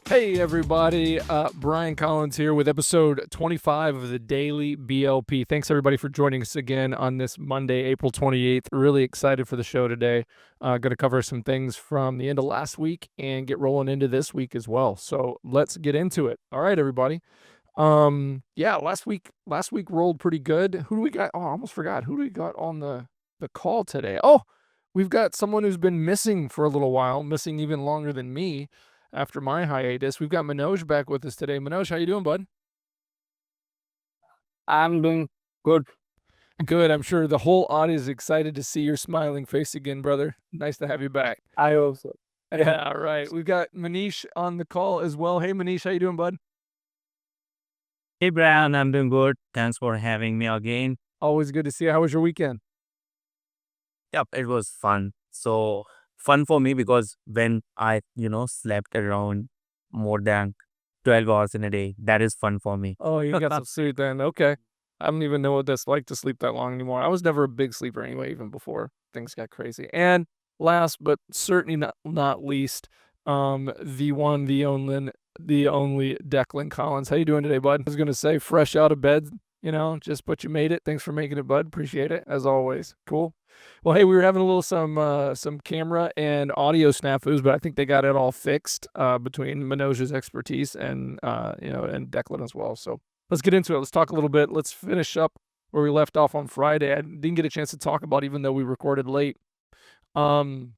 Hey everybody, Brian Collins here with episode 25 of the Daily BLP. Thanks everybody for joining us again on this Monday, April 28th. Really excited for the show today. Going to cover some things from the end of last week and get rolling into this week as well. So let's get into it. All right, everybody. Yeah, last week rolled pretty good. Who do we got? Oh, I almost forgot. Who do we got on the call today? Oh, we've got someone who's been missing for a little while, missing even longer than me after my hiatus. We've got Manoj back with us today. Manoj, how you doing, bud? I'm doing good. Good. I'm sure the whole audience is excited to see your smiling face again, brother. Nice to have you back. I also. Yeah, all right. We've got Manish on the call as well. Hey, Manish, how you doing, bud? Hey, Brian, I'm doing good. Thanks for having me again. Always good to see you. How was your weekend? Yep, it was fun. So fun for me because when I slept around more than 12 hours in a day, that is fun for me. Oh, you got some sleep then. Okay. I don't even know what that's like to sleep that long anymore. I was never a big sleeper anyway, even before things got crazy. And last but certainly not least, the only Declan Collins. How you doing today, bud? I was gonna say fresh out of bed, but you made it. Thanks for making it, bud. Appreciate it as always. Cool. Well, hey, we were having a little some camera and audio snafus, but I think they got it all fixed between Manoj's expertise and and Declan as well. So let's get into it. Let's talk a little bit. Let's finish up where we left off on Friday. I didn't get a chance to talk about, even though we recorded late. Um,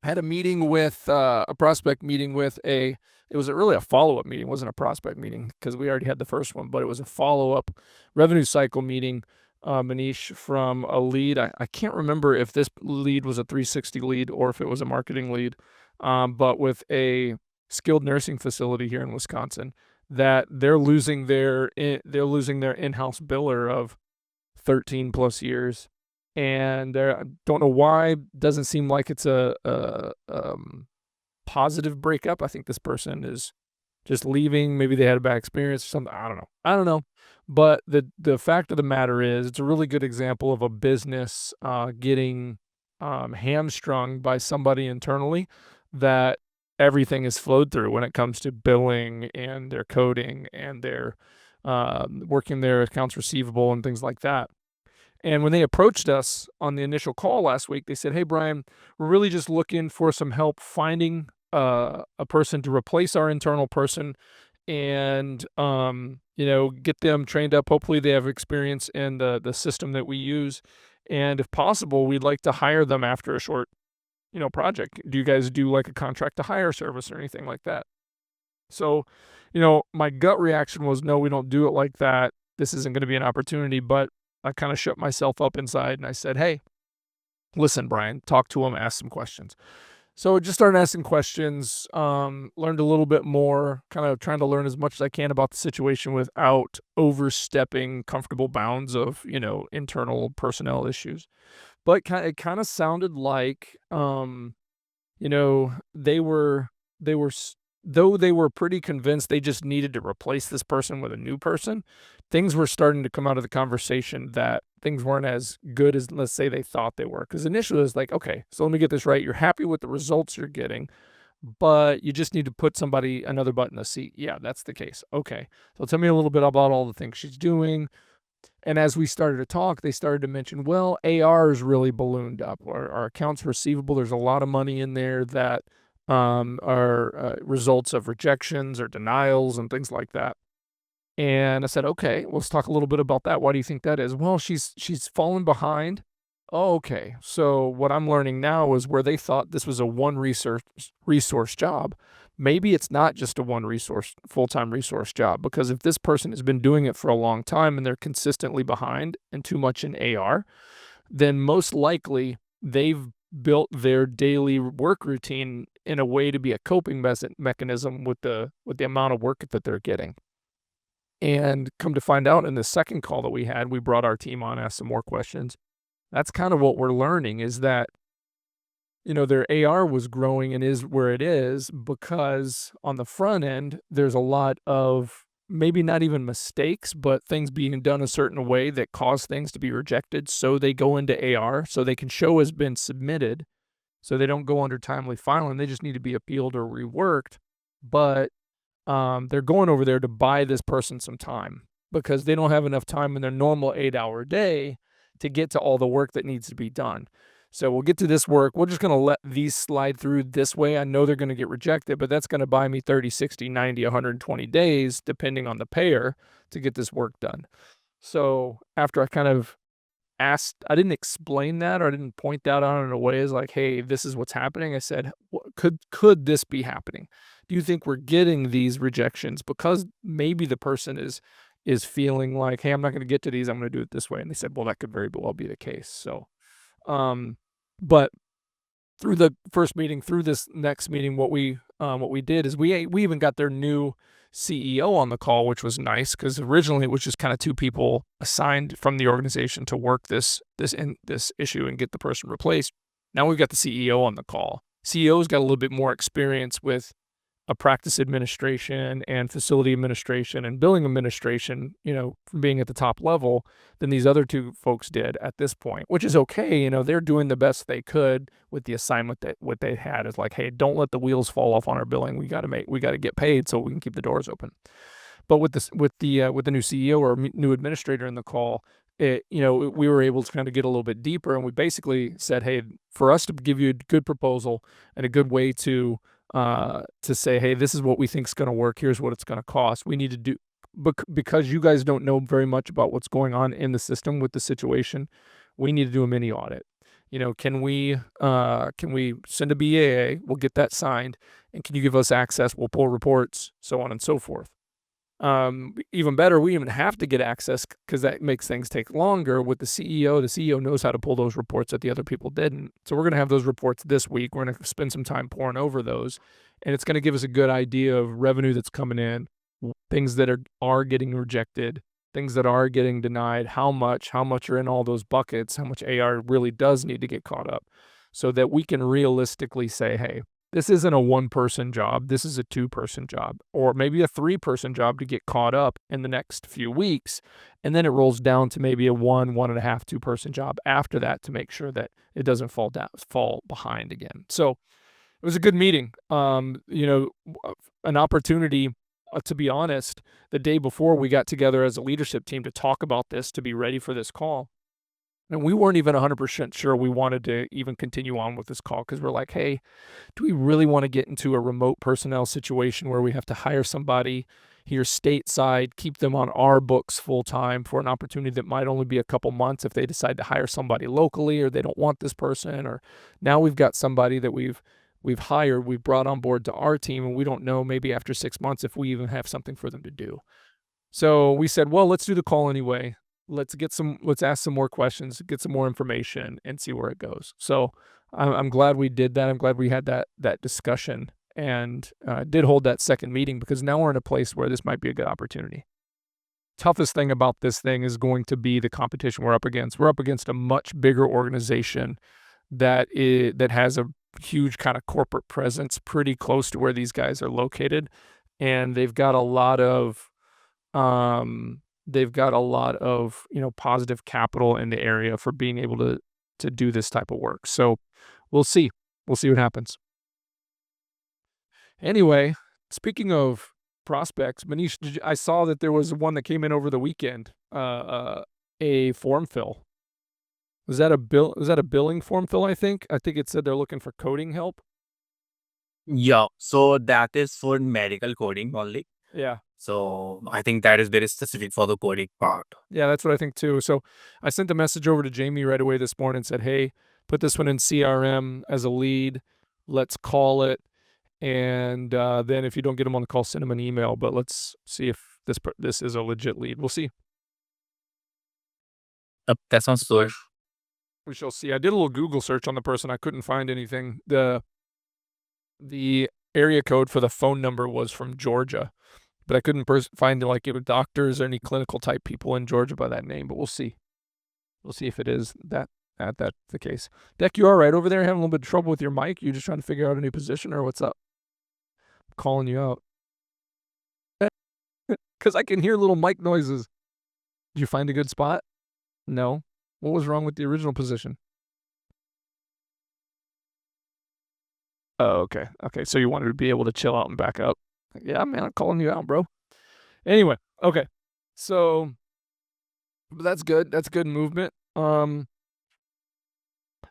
had a meeting with a prospect meeting with a. It was really a follow up meeting. It wasn't a prospect meeting because we already had the first one, but it was a follow up revenue cycle meeting. Manish, from a lead. I can't remember if this lead was a 360 lead or if it was a marketing lead, but with a skilled nursing facility here in Wisconsin, that they're losing their in-house biller of 13 plus years, and I don't know why. Doesn't seem like it's a positive breakup. I think this person is just leaving. Maybe they had a bad experience or something. I don't know. But the fact of the matter is, it's a really good example of a business getting hamstrung by somebody internally, that everything is flowed through when it comes to billing and their coding and their working their accounts receivable and things like that. And when they approached us on the initial call last week, they said, "Hey, Brian, we're really just looking for some help finding a person to replace our internal person, and get them trained up. Hopefully, they have experience in the system that we use, and if possible, we'd like to hire them after a short, project. Do you guys do like a contract to hire service or anything like that?" So, my gut reaction was, no, we don't do it like that. This isn't going to be an opportunity. But I kind of shut myself up inside and I said, "Hey, listen, Brian, talk to him, ask some questions." So I just started asking questions, learned a little bit more, kind of trying to learn as much as I can about the situation without overstepping comfortable bounds of, internal personnel issues. But it kind of sounded like, they were they were though they were pretty convinced they just needed to replace this person with a new person. Things were starting to come out of the conversation that things weren't as good as, let's say, they thought they were. Because initially it was like, okay, so let me get this right. You're happy with the results you're getting, but you just need to put another butt in the seat. Yeah, that's the case. Okay, so tell me a little bit about all the things she's doing. And as we started to talk, they started to mention, well, AR is really ballooned up. Our accounts receivable, there's a lot of money in there that are results of rejections or denials and things like that. And I said, okay, let's talk a little bit about that. Why do you think that is? Well, she's fallen behind. Oh, okay. So what I'm learning now is where they thought this was a one resource job. Maybe it's not just a one resource full-time resource job, because if this person has been doing it for a long time and they're consistently behind and too much in AR, then most likely they've built their daily work routine in a way to be a coping mechanism with the amount of work that they're getting. And come to find out, in the second call that we had, we brought our team on, asked some more questions. That's kind of what we're learning, is that, their AR was growing and is where it is because on the front end, there's a lot of maybe not even mistakes, but things being done a certain way that cause things to be rejected. So they go into AR so they can show has been submitted, so they don't go under timely filing. They just need to be appealed or reworked. But they're going over there to buy this person some time because they don't have enough time in their normal 8-hour day to get to all the work that needs to be done. So we'll get to this work. We're just going to let these slide through this way. I know they're going to get rejected, but that's going to buy me 30, 60, 90, 120 days, depending on the payer, to get this work done. So after I kind of asked, I didn't explain that or I didn't point that out in a way as like, hey, this is what's happening. I said, could this be happening? Do you think we're getting these rejections because maybe the person is feeling like, hey, I'm not going to get to these. I'm going to do it this way. And they said, well, that could very well be the case. So, but through the first meeting, through this next meeting, what we did is we even got their new CEO on the call, which was nice because originally it was just kind of two people assigned from the organization to work this issue and get the person replaced. Now we've got the CEO on the call. CEO's got a little bit more experience with a practice administration and facility administration and billing administration, from being at the top level than these other two folks did at this point, which is okay. They're doing the best they could with the assignment that what they had is like, hey, don't let the wheels fall off on our billing. We got to get paid so we can keep the doors open. But with the new CEO or new administrator in the call, we were able to kind of get a little bit deeper, and we basically said, hey, for us to give you a good proposal and a good way to say, hey, this is what we think is going to work. Here's what it's going to cost. We need to do, because you guys don't know very much about what's going on in the system with the situation. We need to do a mini audit. Can we send a BAA? We'll get that signed, and can you give us access? We'll pull reports, so on and so forth. Even better, we even have to get access because that makes things take longer with the CEO. The CEO knows how to pull those reports that the other people didn't. So we're going to have those reports this week. We're going to spend some time pouring over those, and it's going to give us a good idea of revenue that's coming in, things that are getting rejected, things that are getting denied, how much are in all those buckets, how much AR really does need to get caught up, so that we can realistically say, hey, this isn't a one-person job. This is a two-person job, or maybe a three-person job to get caught up in the next few weeks. And then it rolls down to maybe a 1.5, two-person job after that to make sure that it doesn't fall behind again. So it was a good meeting. An opportunity, to be honest, the day before we got together as a leadership team to talk about this, to be ready for this call. And we weren't even 100% sure we wanted to even continue on with this call because we're like, hey, do we really want to get into a remote personnel situation where we have to hire somebody here stateside, keep them on our books full time for an opportunity that might only be a couple months if they decide to hire somebody locally, or they don't want this person, or now we've got somebody that we've hired, we've brought on board to our team, and we don't know maybe after 6 months if we even have something for them to do. So we said, well, let's do the call anyway. Let's ask some more questions, get some more information, and see where it goes. So I'm glad we did that. I'm glad we had that discussion and did hold that second meeting, because now we're in a place where this might be a good opportunity. Toughest thing about this thing is going to be the competition we're up against. We're up against a much bigger organization that has a huge kind of corporate presence pretty close to where these guys are located, and they've got a lot of positive capital in the area for being able to do this type of work. So we'll see what happens. Anyway, speaking of prospects, Manish, I saw that there was one that came in over the weekend, a form fill. Was that a billing form fill? I think it said they're looking for coding help. Yeah, so that is for medical coding only. Yeah. So I think that is very specific for the coding part. Yeah, that's what I think too. So I sent a message over to Jamie right away this morning and said, hey, put this one in CRM as a lead. Let's call it. And then if you don't get him on the call, send him an email. But let's see if this is a legit lead. We'll see. That sounds good. We shall see. I did a little Google search on the person. I couldn't find anything. The area code for the phone number was from Georgia, but I couldn't find like it was doctors or any clinical type people in Georgia by that name. But we'll see. We'll see if it is that's the case. Deck, you all right over there? Having a little bit of trouble with your mic? You just trying to figure out a new position, or what's up? I'm calling you out because I can hear little mic noises. Did you find a good spot? No. What was wrong with the original position? Oh, okay. Okay, so you wanted to be able to chill out and back up. Yeah, man, I'm calling you out, bro. Anyway, okay. So but that's good. That's good movement.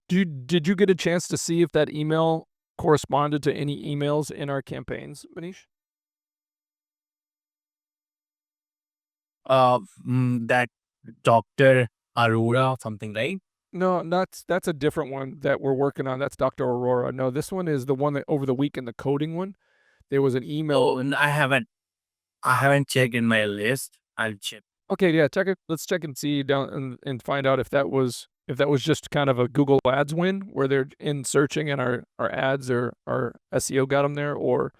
Did you get a chance to see if that email corresponded to any emails in our campaigns, Manish? That Dr. Arora something, right? No, that's a different one that we're working on. That's Dr. Aurora. No, this one is the one that over the weekend, the coding one. There was an email. Oh, I haven't checked in my list. I'll check. Okay, yeah, check it. Let's check and see down and find out if that was just kind of a Google Ads win where they're in searching and our ads or our SEO got them there, or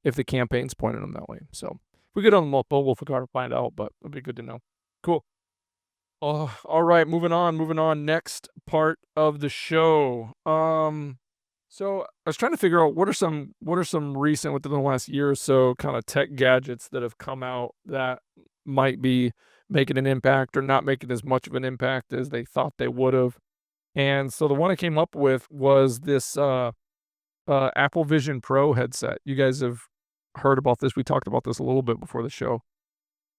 if the campaign's pointed them that way. So if we get on multiple, we'll find out, but it'll be good to know. Cool. Oh, all right, moving on, moving on. Next part of the show. So I was trying to figure out what are some recent within the last year or so kind of tech gadgets that have come out that might be making an impact or not making as much of an impact as they thought they would have. And so the one I came up with was this Apple Vision Pro headset. You guys have heard about this. We talked about this a little bit before the show.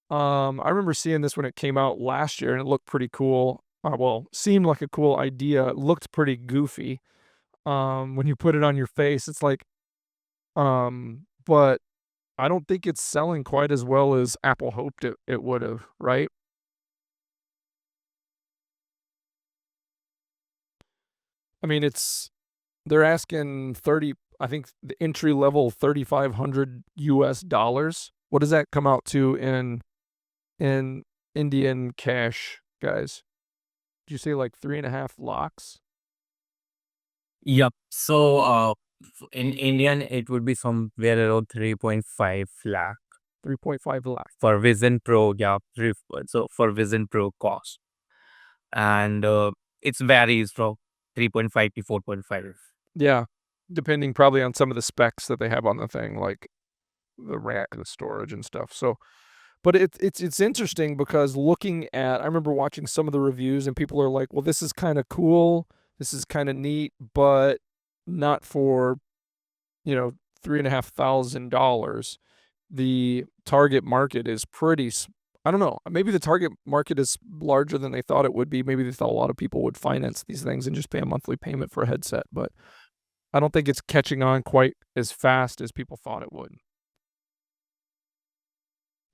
I remember seeing this when it came out last year, and it looked pretty cool. Well, seemed like a cool idea. It looked pretty goofy. When you put it on your face, it's like, but I don't think it's selling quite as well as Apple hoped it would have, right? I mean, they're asking 30, I think the entry level 3,500 US dollars. What does that come out to in Indian cash, guys? Did you say like 3.5 lakhs? Yep. So, in Indian, it would be somewhere around 3.5 lakh 3.5 lakhs. for Vision Pro. Yeah. So for Vision Pro cost, and it varies from 3.5 to 4.5. Yeah. Depending probably on some of the specs that they have on the thing, like the rack, the storage and stuff. So, but it's interesting because looking at, I remember watching some of the reviews and people are like, well, this is kind of cool. This is kind of neat, but not for, $3,500. The target market is pretty, I don't know. Maybe the target market is larger than they thought it would be. Maybe they thought a lot of people would finance these things and just pay a monthly payment for a headset, but I don't think it's catching on quite as fast as people thought it would.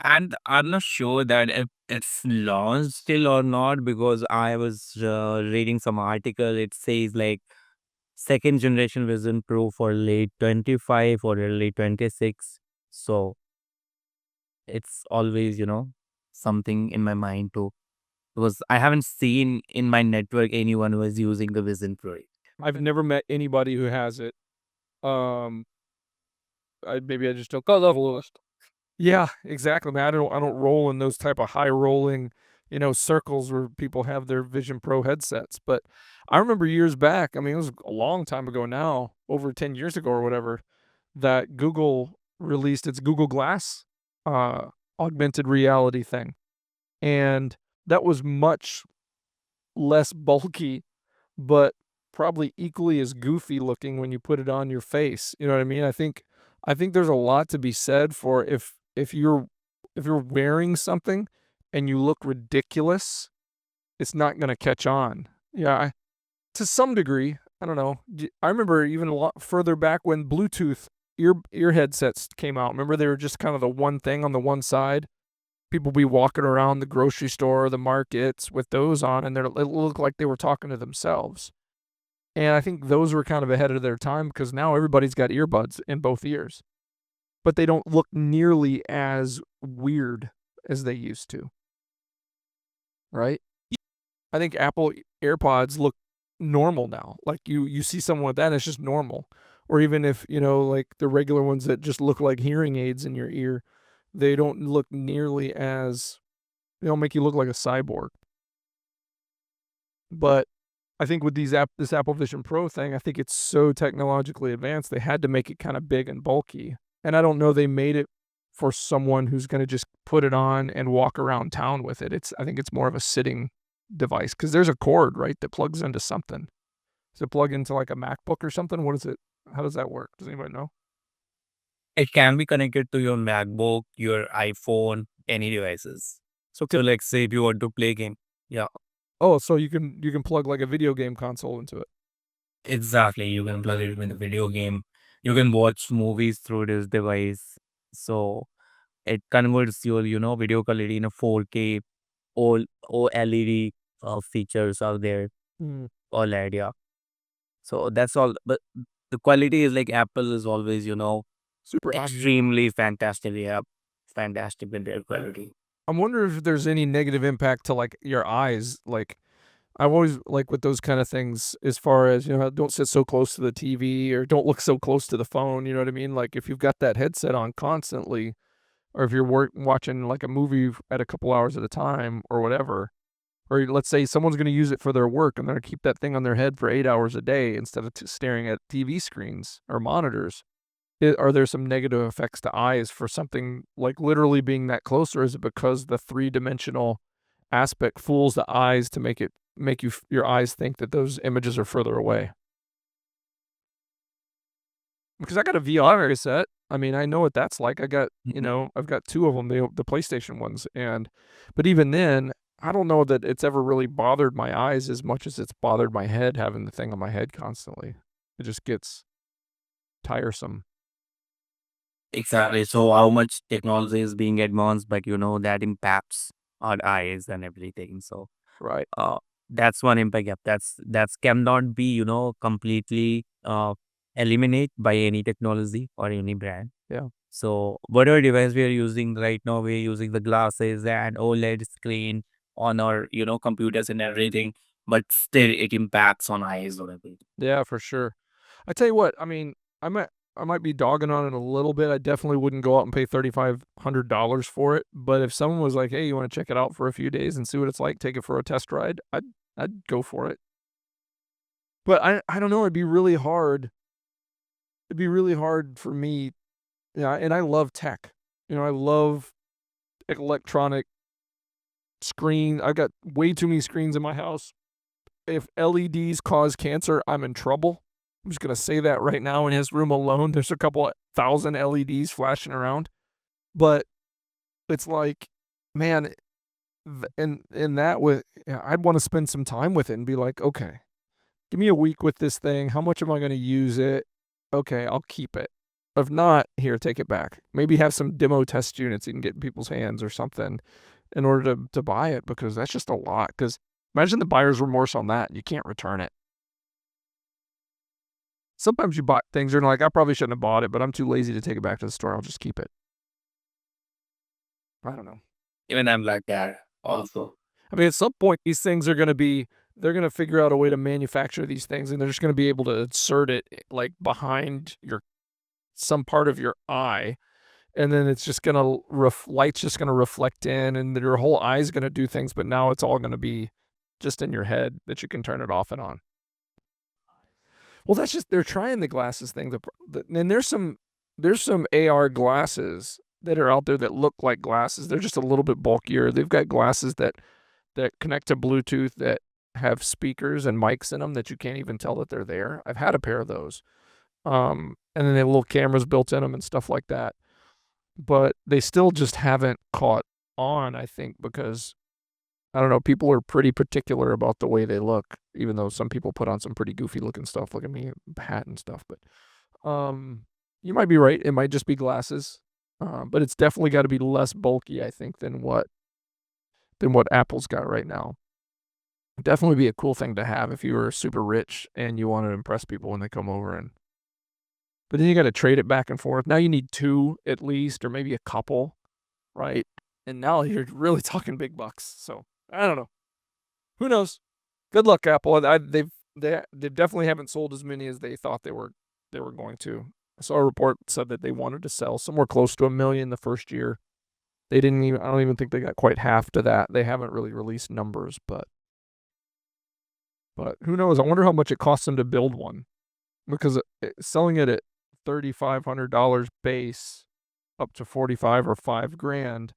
And I'm not sure that if it's launched still or not, because I was reading some article. It says like second generation Vision Pro for late 25 or early 26. So it's always, something in my mind too. Because I haven't seen in my network anyone who is using the Vision Pro. I've never met anybody who has it. Um, maybe I just don't got level list. Yeah, exactly, man. I don't roll in those type of high rolling, circles where people have their Vision Pro headsets. But I remember years back, I mean, it was a long time ago now, over 10 years ago or whatever, that Google released its Google Glass uh augmented reality thing. And that was much less bulky, but probably equally as goofy looking when you put it on your face. You know what I mean? I think there's a lot to be said for if you're wearing something and you look ridiculous, it's not going to catch on. Yeah, to some degree, I don't know. I remember even a lot further back when Bluetooth ear headsets came out. Remember they were just kind of the one thing on the one side. People be walking around the grocery store, the markets with those on, and it looked like they were talking to themselves. And I think those were kind of ahead of their time because now everybody's got earbuds in both ears, but they don't look nearly as weird as they used to, right? I think Apple AirPods look normal now. Like you see someone with that, it's just normal. Or even if, like the regular ones that just look like hearing aids in your ear, they don't look nearly as, they don't make you look like a cyborg. But I think with this Apple Vision Pro thing, I think it's so technologically advanced, they had to make it kind of big and bulky. And I don't know they made it for someone who's going to just put it on and walk around town with it. I think it's more of a sitting device because there's a cord, right, that plugs into something. Does it plug into like a MacBook or something? What is it? How does that work? Does anybody know? It can be connected to your MacBook, your iPhone, any devices. So So like say if you want to play game. Yeah, oh, so you can plug like a video game console into it. exactly. You can plug it with a video game. You can watch movies through this device. So it converts your, video quality in a 4K. All OLED features are there. Mm. OLED, yeah. So that's all. But the quality is like Apple is always, Super obvious. extremely fantastic. Yeah, fantastic with their quality. I'm wondering if there's any negative impact to like your eyes. Like I've always like with those kind of things as far as, don't sit so close to the TV or don't look so close to the phone, you know what I mean? Like if you've got that headset on constantly or if you're watching like a movie at a couple hours at a time or whatever, or let's say someone's going to use it for their work and they're going to keep that thing on their head for 8 hours a day instead of staring at TV screens or monitors. Are there some negative effects to eyes for something like literally being that close, or is it because the three-dimensional aspect fools the eyes to make your eyes think that those images are further away? Because I got a VR set. I mean, I know what that's like. I got, Mhm. I've got 2 of them, the PlayStation ones, but even then, I don't know that it's ever really bothered my eyes as much as it's bothered my head having the thing on my head constantly. It just gets tiresome. Exactly. So how much technology is being advanced, but that impacts our eyes and everything. So Right. uh that's one impact. Yep. That's cannot be, completely eliminate by any technology or any brand. Yeah. So whatever device we are using right now, we're using the glasses and OLED screen on our, computers and everything, but still it impacts on eyes or everything. Yeah, for sure. I tell you what, I mean, I might I might be dogging on it a little bit. I definitely wouldn't go out and pay $3,500 for it. But if someone was like, "Hey, you want to check it out for a few days and see what it's like? Take it for a test ride." I'd go for it. But I don't know. It'd be really hard. It'd be really hard for me. Yeah, and I love tech. I love electronic screen. I've got way too many screens in my house. If LEDs cause cancer, I'm in trouble. I'm just gonna say that right now. In his room alone, there's a couple of thousand LEDs flashing around. But it's like, man, in that with, yeah, I'd want to spend some time with it and be like, okay, give me a week with this thing. How much am I going to use it? Okay, I'll keep it. If not, here, take it back. Maybe have some demo test units you can get in people's hands or something in order to buy it because that's just a lot. Because imagine the buyer's remorse on that. You can't return it. Sometimes you buy things, you're like, I probably shouldn't have bought it, but I'm too lazy to take it back to the store. I'll just keep it. I don't know. Even I'm like that also. I mean, at some point, these things they're going to figure out a way to manufacture these things and they're just going to be able to insert it like behind some part of your eye. And then it's just going to, light's just going to reflect in and your whole eye's going to do things. But now it's all going to be just in your head that you can turn it off and on. Well, that's just, they're trying the glasses thing. And there's some AR glasses that are out there that look like glasses. They're just a little bit bulkier. They've got glasses that connect to Bluetooth that have speakers and mics in them that you can't even tell that they're there. I've had a pair of those. And then they have little cameras built in them and stuff like that. But they still just haven't caught on, I think, because I don't know, people are pretty particular about the way they look, even though some people put on some pretty goofy looking stuff. Look at me, hat and stuff. But you might be right. It might just be glasses. But it's definitely got to be less bulky, I think, than what Apple's got right now. Definitely be a cool thing to have if you were super rich and you want to impress people when they come over. But then you got to trade it back and forth. Now you need two at least, or maybe a couple, right? And now you're really talking big bucks. So I don't know. Who knows? Good luck, Apple. They definitely haven't sold as many as they thought they were going to. I saw a report that said that they wanted to sell somewhere close to 1 million the first year. They didn't even. I don't even think they got quite half to that. They haven't really released numbers, but who knows? I wonder how much it costs them to build one because selling it at $3,500 base up to 45 or 5 grand,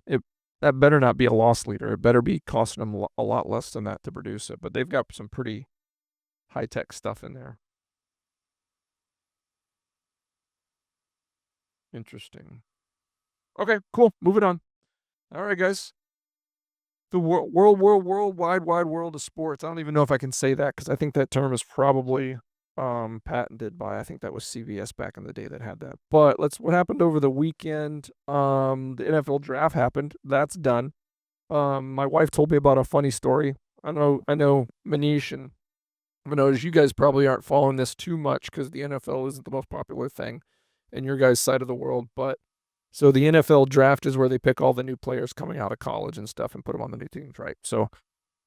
it that better not be a loss leader. It better be costing them a lot less than that to produce it. But they've got some pretty high tech stuff in there. Interesting. Okay, cool. Moving on. All right, guys. The wide world of sports. I don't even know if I can say that because I think that term is probably patented by, I think that was CBS back in the day that had that. But what happened over the weekend? The NFL draft happened. That's done. My wife told me about a funny story. I know Manish and Manoj, you guys probably aren't following this too much because the NFL isn't the most popular thing in your guys' side of the world. But so the NFL draft is where they pick all the new players coming out of college and stuff and put them on the new teams, right? So,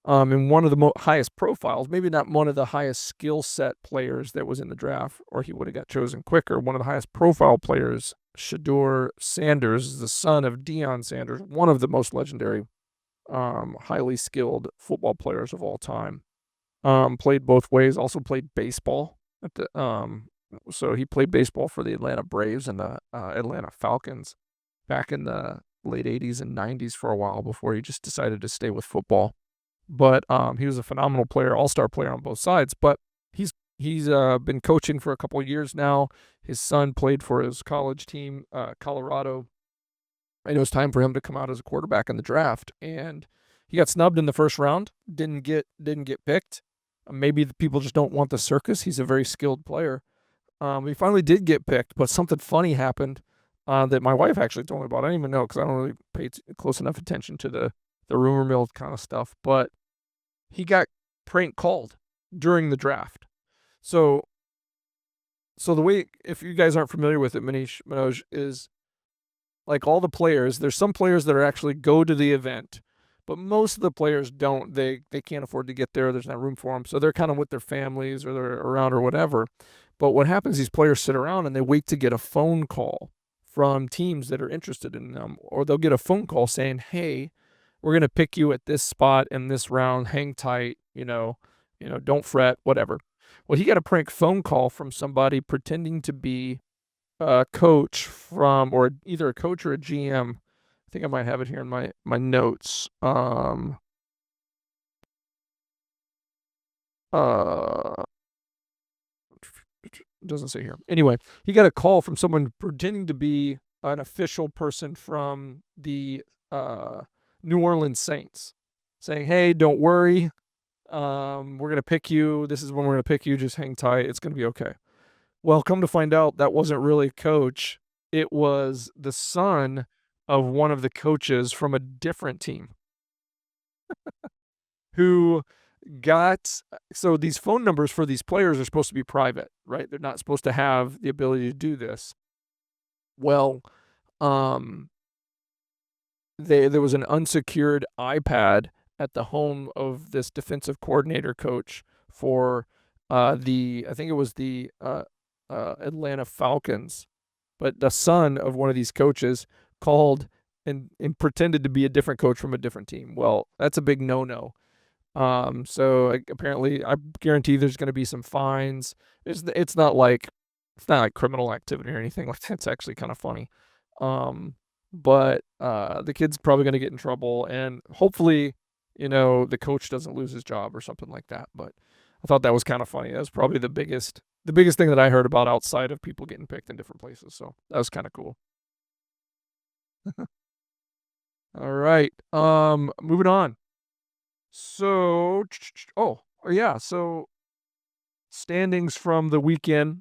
and one of the highest profiles, maybe not one of the highest skill set players that was in the draft, or he would have got chosen quicker. One of the highest profile players, Shador Sanders, is the son of Deion Sanders, one of the most legendary, highly skilled football players of all time. Played both ways. Also played baseball at the so he played baseball for the Atlanta Braves and the Atlanta Falcons back in the late 80s and 90s for a while before he just decided to stay with football. But he was a phenomenal player, all-star player on both sides. But he's been coaching for a couple of years now. His son played for his college team, Colorado. I know it's time for him to come out as a quarterback in the draft, and he got snubbed in the first round. Didn't get picked. Maybe the people just don't want the circus. He's a very skilled player. He finally did get picked, but something funny happened that my wife actually told me about. I didn't even know because I don't really pay close enough attention to the rumor mill kind of stuff. But he got prank called during the draft. So the way, if you guys aren't familiar with it, Manoj, is like all the players, there's some players that are actually go to the event, but most of the players don't. They can't afford to get there. There's not room for them. So they're kind of with their families or they're around or whatever. But what happens, these players sit around and they wait to get a phone call from teams that are interested in them, or they'll get a phone call saying, "Hey, we're going to pick you at this spot in this round. Hang tight, don't fret, whatever." Well, he got a prank phone call from somebody pretending to be a coach from, or either a coach or a GM. I think I might have it here in my notes. It doesn't say here. Anyway, he got a call from someone pretending to be an official person from the New Orleans Saints, saying, "Hey, don't worry. We're gonna pick you. This is when we're gonna pick you. Just hang tight. It's gonna be okay." Well, come to find out, that wasn't really a coach. It was the son of one of the coaches from a different team who got, so these phone numbers for these players are supposed to be private, right? They're not supposed to have the ability to do this. Well, um, there was an unsecured iPad at the home of this defensive coordinator coach for I think it was the Atlanta Falcons, but the son of one of these coaches called and pretended to be a different coach from a different team. Well, that's a big no-no. So apparently, I guarantee there's going to be some fines. It's not like criminal activity or anything like that. It's actually kind of funny. But the kid's probably going to get in trouble, and hopefully, the coach doesn't lose his job or something like that. But I thought that was kind of funny. That was probably the biggest thing that I heard about outside of people getting picked in different places. So that was kind of cool. All right. Moving on. So, oh yeah. So standings from the weekend.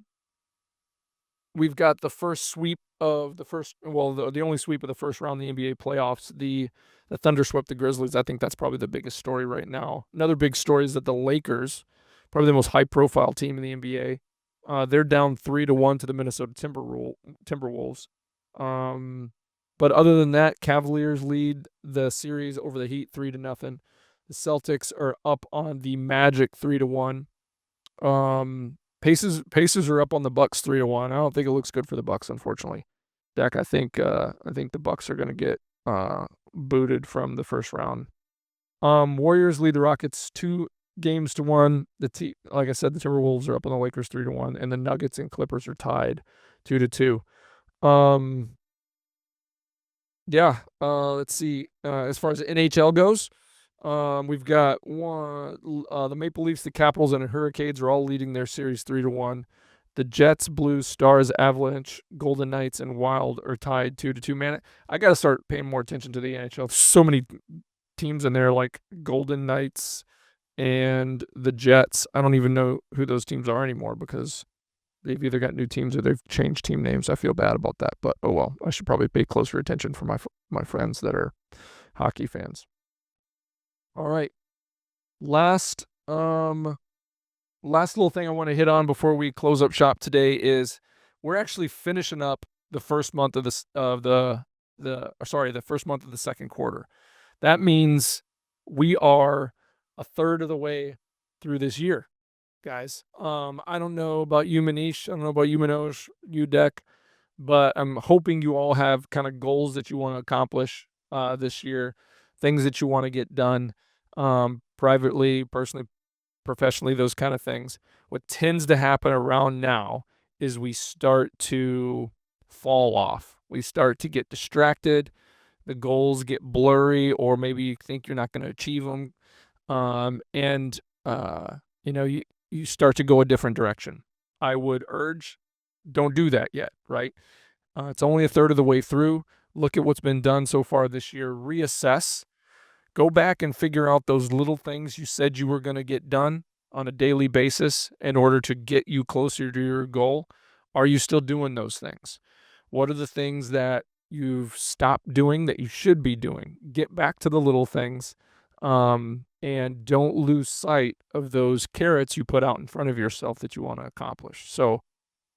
We've got the first sweep of the only sweep of the first round of the NBA playoffs. The Thunder swept the Grizzlies. I think that's probably the biggest story right now. Another big story is that the Lakers, probably the most high-profile team in the NBA, they're down 3-1 to the Minnesota Timberwolves. But other than that, Cavaliers lead the series over the Heat 3-0. The Celtics are up on the Magic 3-1. Pacers are up on the Bucks 3-1. I don't think it looks good for the Bucks, unfortunately. Dak, I think the Bucks are going to get booted from the first round. Warriors lead the Rockets 2-1. Like I said, the Timberwolves are up on the Lakers 3-1, and the Nuggets and Clippers are tied 2-2. Yeah. Let's see. As far as the NHL goes, we've got the Maple Leafs, the Capitals, and the Hurricanes are all leading their series 3-1. The Jets, Blues, Stars, Avalanche, Golden Knights, and Wild are tied 2-2. Man, I got to start paying more attention to the NHL. So many teams in there, like Golden Knights and the Jets. I don't even know who those teams are anymore because they've either got new teams or they've changed team names. I feel bad about that, but oh well. I should probably pay closer attention for my friends that are hockey fans. All right. Last last little thing I want to hit on before we close up shop today is we're actually finishing up the first month of the first month of the second quarter. That means we are a third of the way through this year, guys. I don't know about you, Manish. I don't know about you, Manoj, you, Deck, but I'm hoping you all have kind of goals that you want to accomplish this year, things that you want to get done privately, personally, professionally, those kind of things. What tends to happen around now is we start to fall off. We start to get distracted. The goals get blurry, or maybe you think you're not going to achieve them. And you know, you start to go a different direction. I would urge, don't do that yet, right? It's only a third of the way through. Look at what's been done so far this year. Reassess. Go back and figure out those little things you said you were going to get done on a daily basis in order to get you closer to your goal. Are you still doing those things? What are the things that you've stopped doing that you should be doing? Get back to the little things, and don't lose sight of those carrots you put out in front of yourself that you want to accomplish. So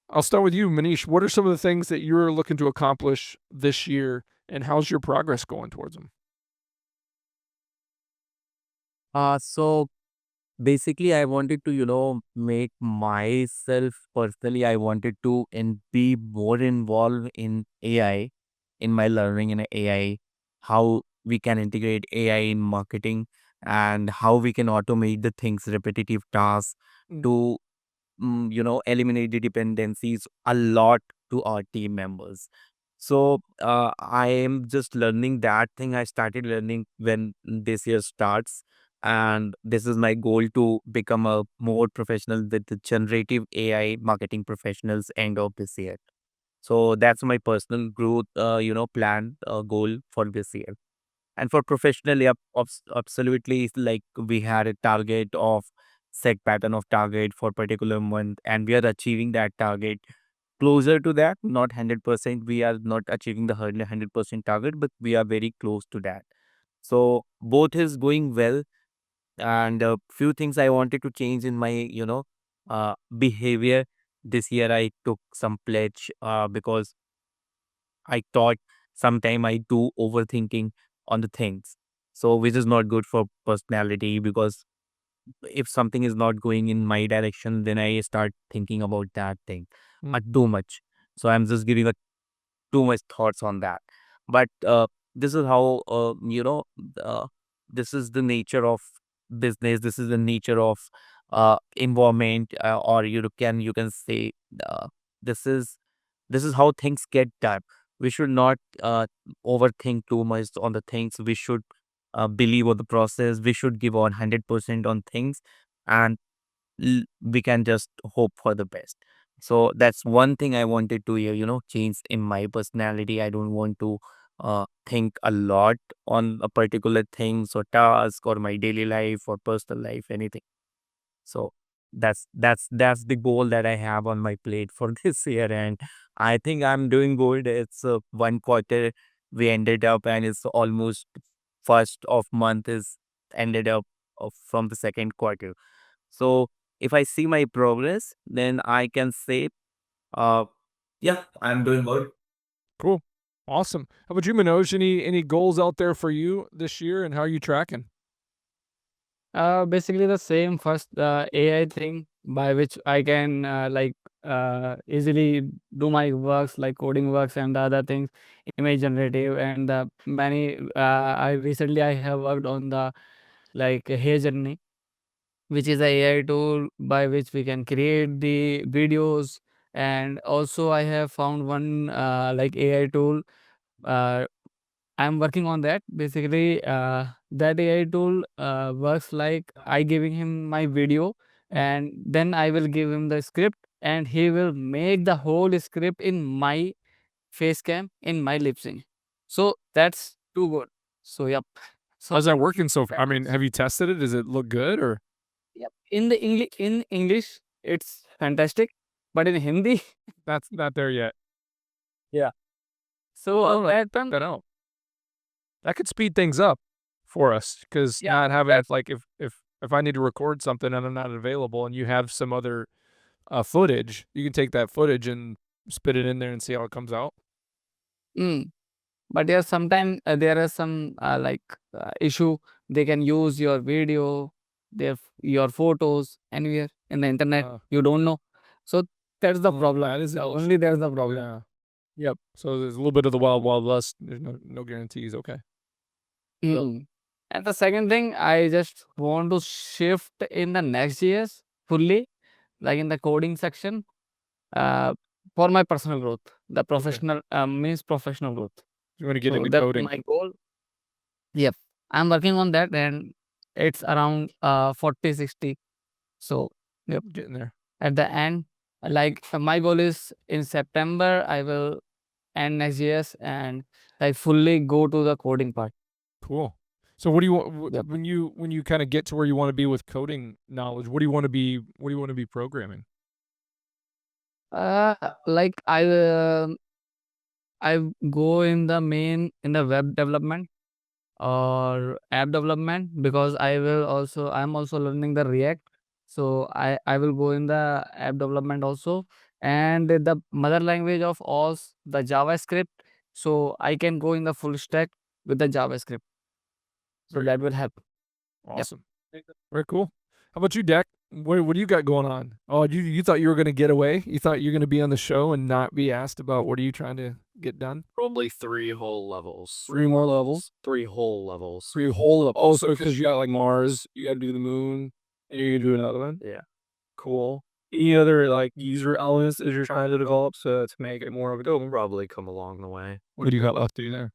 I'll start with you, Manish. What are some of the things that you're looking to accomplish this year, and how's your progress going towards them? So basically, I wanted to, make myself personally, I wanted to and be more involved in AI, in my learning in AI, how we can integrate AI in marketing and how we can automate the things, repetitive tasks Mm. to, eliminate the dependencies a lot to our team members. So I am just learning that thing. I started learning when this year starts, and this is my goal to become a more professional with the generative AI marketing professionals end of this year. So that's my personal growth, plan goal for this year. And for professionally, absolutely, it's like we had a target of set pattern of target for particular month, and we are achieving that target closer to that. Not 100%. We are not achieving the 100% target, but we are very close to that. So both is going well, and a few things I wanted to change in my behavior. This year I took some pledge because I thought sometime I do overthinking on the things. So which is not good for personality, because if something is not going in my direction, then I start thinking about that thing too much. So I'm just giving a too much thoughts on that. But this is how uh, this is the nature of business. This is the nature of environment, or you can say uh, this is this is how things get done. We should not overthink too much on the things. We should believe on the process. We should give 100% on things, and we can just hope for the best. So that's one thing I wanted to change in my personality. I don't want to think a lot on a particular things or task or my daily life or personal life, anything. So that's the goal that I have on my plate for this year, and I think I'm doing good. It's one quarter we ended up, and it's almost first of month is ended up from the second quarter. So if I see my progress, then I can say, uh, yeah, I'm doing good. Cool. Awesome. How about you, Manoj? Any goals out there for you this year, and how are you tracking? Basically the same first AI thing by which I can easily do my works like coding works and the other things, image generative and many. I have worked on the like hair journey, which is a AI tool by which we can create the videos. And also I have found one like AI tool. Uh, I'm working on that. Basically, that AI tool works like I giving him my video, and then I will give him the script, and he will make the whole script in my face cam, in my lip sync. So that's too good. So yep. So How's that working so far? I mean, that's- have you tested it? Does it look good or? yep. In English, it's fantastic, but in Hindi, That's not there yet. so Oh, that check that out. That could speed things up for us because Yeah, not having like if I need to record something and I'm not available and you have some other footage, you can take that footage and spit it in there and see how it comes out. But yeah, sometimes there are some issue. They can use your video, your photos anywhere in the internet. Uh, You don't know, so that's the Mm, problem. that is an issue. Only there's the problem. Yeah. Yep. So there's a little bit of the wild, wild west. There's no guarantees. Okay. And the second thing, I just want to shift in the next years fully, like in the coding section, for my personal growth. The professional means professional growth. You want to get So into that's coding. my goal. Yep, I'm working on that, and it's around 40, 60. So yep, Getting there. at the end, like my goal is in September, I will end next year's and like fully go to the coding part. Cool. So what do you want Yep. when you kind of get to where you want to be with coding knowledge? What do you want to be? What do you want to be programming? Like I go in the web development or app development, because I'm also learning the React. So I will go in the app development also, and the mother language of all the JavaScript. So I can go in the full stack with the JavaScript. So Very that will help. awesome. Very cool. How about you, Deck? What do you got going on? Oh, you thought you were gonna get away? You thought you were gonna be on the show and not be asked about what are you trying to get done? Probably 3 whole levels. 3 more levels. 3 whole levels. 3 whole levels. Oh, so because you got like Mars, you got to do the moon, and you're gonna do another one. Yeah. Cool. Any other like user elements that you're trying to develop to make it more of a It'll go? probably come along the way. What do you got left to do there?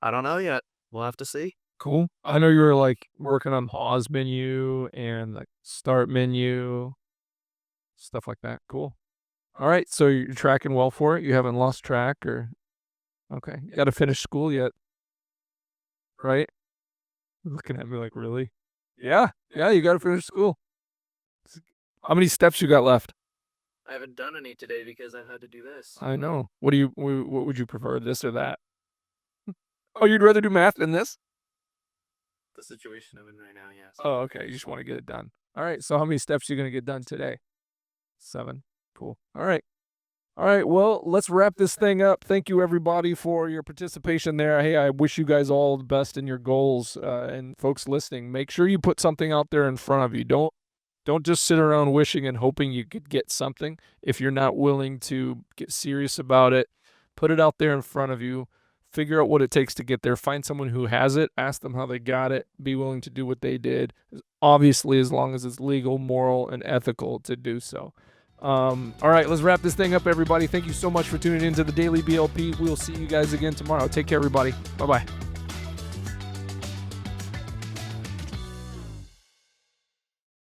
I don't know yet. We'll have to see. Cool. I know you were like working on pause menu and like start menu, stuff like that. Cool. All right. So you're tracking well for it. You haven't lost track or okay. You got to finish school yet, right? Looking at me like really? Yeah. Yeah. You got to finish school. How many steps you got left? I haven't done any today because I've had to do this. I know. What would you prefer, this or that? Oh, you'd rather do math than this? The situation I'm in right now, yes. Oh, okay. You just want to get it done. All right. So how many steps are you going to get done today? 7. Cool. All right. All right. Well, let's wrap this thing up. Thank you, everybody, for your participation there. Hey, I wish you guys all the best in your goals. And folks listening, make sure you put something out there in front of you. Don't just sit around wishing and hoping you could get something. If you're not willing to get serious about it, put it out there in front of you. Figure out what it takes to get there. Find someone who has it. Ask them how they got it. Be willing to do what they did. Obviously, as long as it's legal, moral, and ethical to do so. All right, let's wrap this thing up, everybody. Thank you so much for tuning into the Daily BLP. We'll see you guys again tomorrow. Take care, everybody. Bye-bye.